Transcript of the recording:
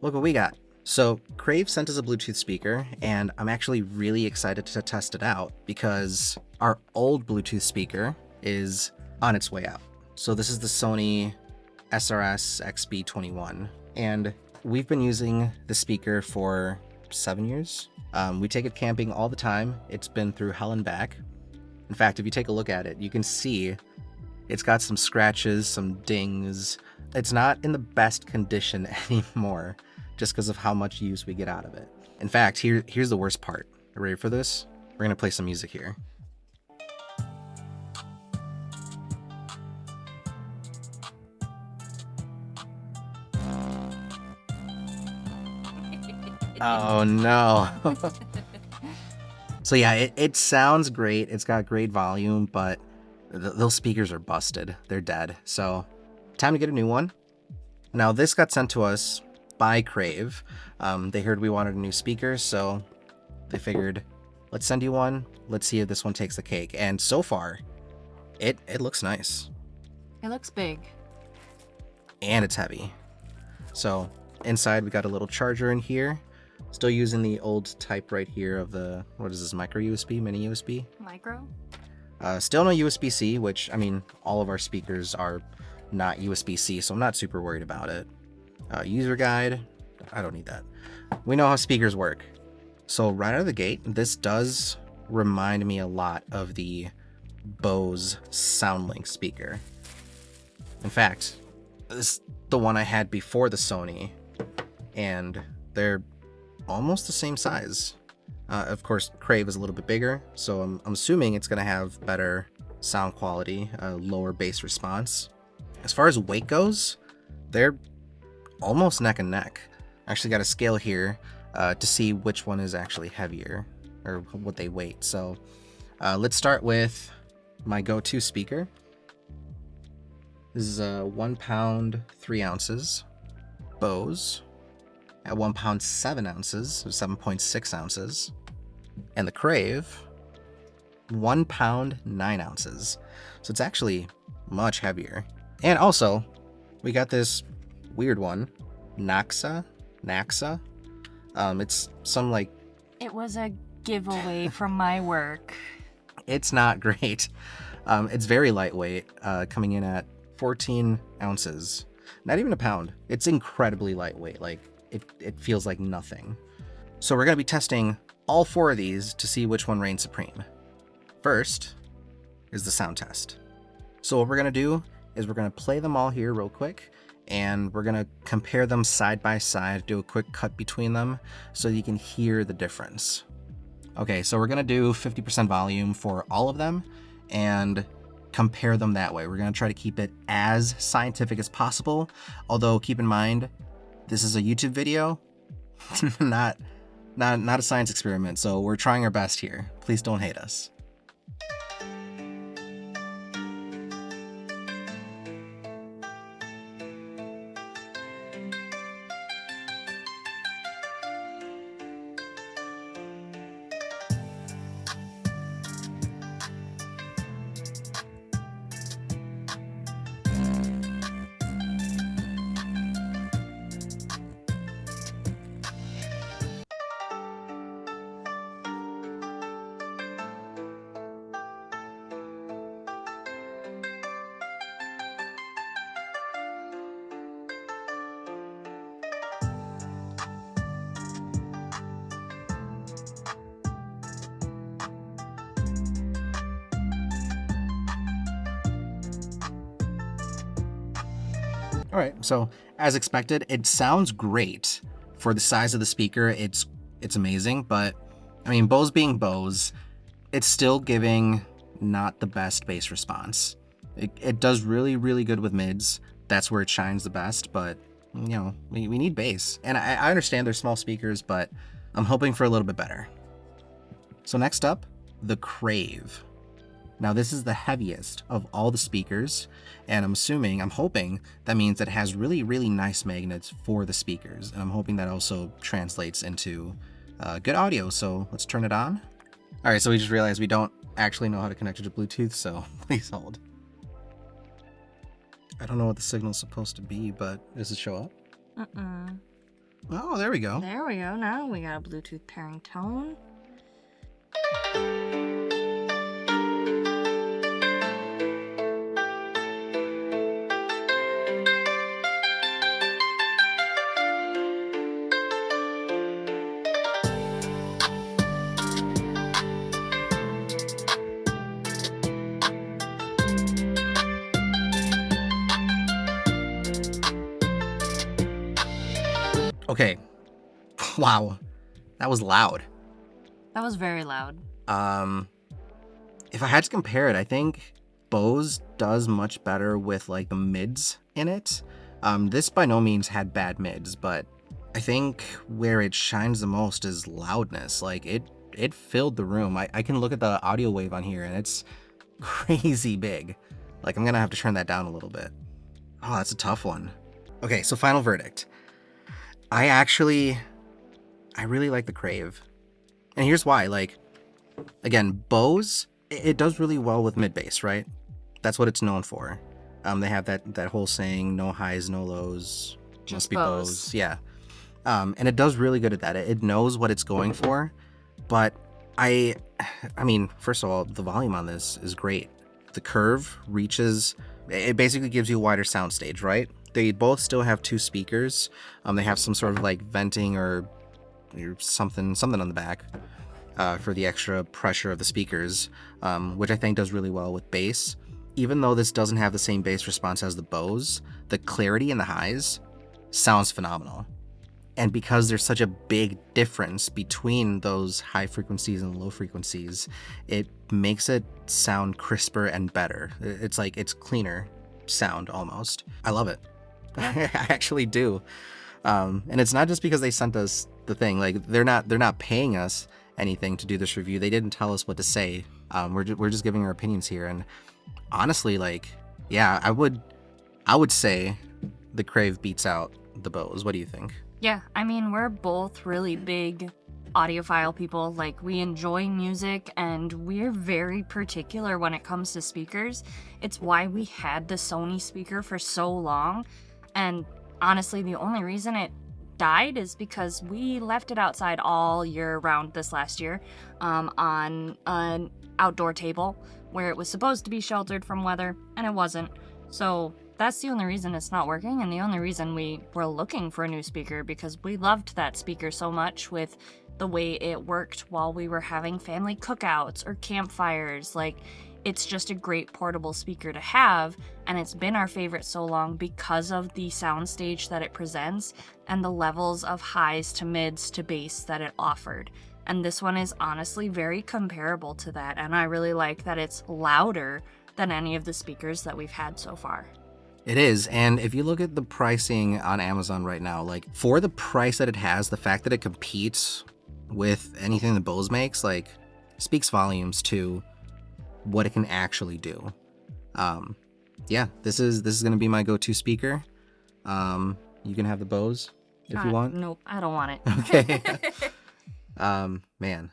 Look what we got. So Crave sent us a Bluetooth speaker, and I'm actually really excited to test it out because our old Bluetooth speaker is on its way out. So this is the Sony SRS-XB21, and we've been using the speaker for 7 years. We take it camping all the time. It's been through hell and back. In fact, if you take a look at it, you can see it's got some scratches, some dings. It's not in the best condition anymore, just because of how much use we get out of it. In fact, here's the worst part. Are you ready for this? We're gonna play some music here. Oh no. So yeah, it sounds great. It's got great volume, but those speakers are busted. They're dead. So time to get a new one. Now this got sent to us by Crave. They heard we wanted a new speaker, so they figured, let's send you one. Let's see if this one takes the cake. And so far, it looks nice. It looks big. And it's heavy. So inside we got a little charger in here. Still using the old type right here of the, what is this, micro USB, mini USB? Micro? Still no USB-C, which, I mean, all of our speakers are not USB-C, so I'm not super worried about it. User guide, I don't need that. We know how speakers work. So right out of the gate, this does remind me a lot of the Bose SoundLink speaker. In fact, this is the one I had before the Sony, and they're almost the same size. Of course, Crave is a little bit bigger, so I'm assuming it's going to have better sound quality, lower bass response. As far as weight goes, they're almost neck and neck. I actually got a scale here to see which one is actually heavier, or what they weigh. So let's start with my go-to speaker. This is a 1 pound 3 ounces Bose at 1 pound 7 ounces, so 7.6 ounces. And the Crave, 1 pound 9 ounces. So it's actually much heavier. And also, we got this weird one, Naxa. It's some like... It was a giveaway from my work. It's not great. It's very lightweight, coming in at 14 ounces. Not even a pound. It's incredibly lightweight. Like, it feels like nothing. So we're going to be testing all 4 of these to see which one reigns supreme. First is the sound test. So what we're going to do is we're going to play them all here real quick, and we're going to compare them side by side, do a quick cut between them so you can hear the difference. Okay, so we're going to do 50% volume for all of them and compare them that way. We're going to try to keep it as scientific as possible, although keep in mind, this is a YouTube video, not a science experiment, so we're trying our best here. Please don't hate us. All right, so as expected, it sounds great for the size of the speaker. It's amazing, but I mean, Bose being Bose, it's still giving not the best bass response. It does really, really good with mids. That's where it shines the best, but you know, we need bass. And I understand they're small speakers, but I'm hoping for a little bit better. So next up, the Crave. Now this is the heaviest of all the speakers, and I'm hoping that means it has really, really nice magnets for the speakers, and I'm hoping that also translates into good audio. So let's turn it on. All right, so we just realized we don't actually know how to connect it to Bluetooth, so please hold. I don't know what the signal's supposed to be, but does it show up? Oh, there we go. There we go. Now we got a Bluetooth pairing tone. Okay. Wow. That was loud. That was very loud. If I had to compare it, I think Bose does much better with like the mids in it. This by no means had bad mids, but I think where it shines the most is loudness. Like it filled the room. I can look at the audio wave on here and it's crazy big. Like I'm gonna have to turn that down a little bit. Oh, that's a tough one. Okay, so final verdict. I really like the Crave. And here's why. Like, again, Bose, it does really well with mid-bass, right? That's what it's known for. They have that whole saying, no highs, no lows. Just must be Bose. Bose. Yeah. And it does really good at that. It knows what it's going for. But I mean, first of all, the volume on this is great. The curve reaches, it basically gives you a wider soundstage, right? They both still have 2 speakers. They have some sort of like venting or something on the back for the extra pressure of the speakers, which I think does really well with bass. Even though this doesn't have the same bass response as the Bose, the clarity in the highs sounds phenomenal. And because there's such a big difference between those high frequencies and low frequencies, it makes it sound crisper and better. It's like it's cleaner sound almost. I love it. I actually do. And it's not just because they sent us the thing. Like they're not paying us anything to do this review. They didn't tell us what to say. We're just giving our opinions here. And honestly, like, yeah, I would say the Crave beats out the Bose. What do you think? Yeah, I mean, we're both really big audiophile people. Like, we enjoy music and we're very particular when it comes to speakers. It's why we had the Sony speaker for so long. And honestly, the only reason it died is because we left it outside all year round this last year on an outdoor table where it was supposed to be sheltered from weather, and it wasn't. So that's the only reason it's not working, and the only reason we were looking for a new speaker, because we loved that speaker so much with the way it worked while we were having family cookouts or campfires. Like, it's just a great portable speaker to have, and it's been our favorite so long because of the soundstage that it presents and the levels of highs to mids to bass that it offered. And this one is honestly very comparable to that, and I really like that it's louder than any of the speakers that we've had so far. It is, and if you look at the pricing on Amazon right now, like for the price that it has, the fact that it competes with anything that Bose makes, like, speaks volumes to what it can actually do. Yeah, this is gonna be my go-to speaker. You can have the Bose if you want. Nope, I don't want it. Okay. Man,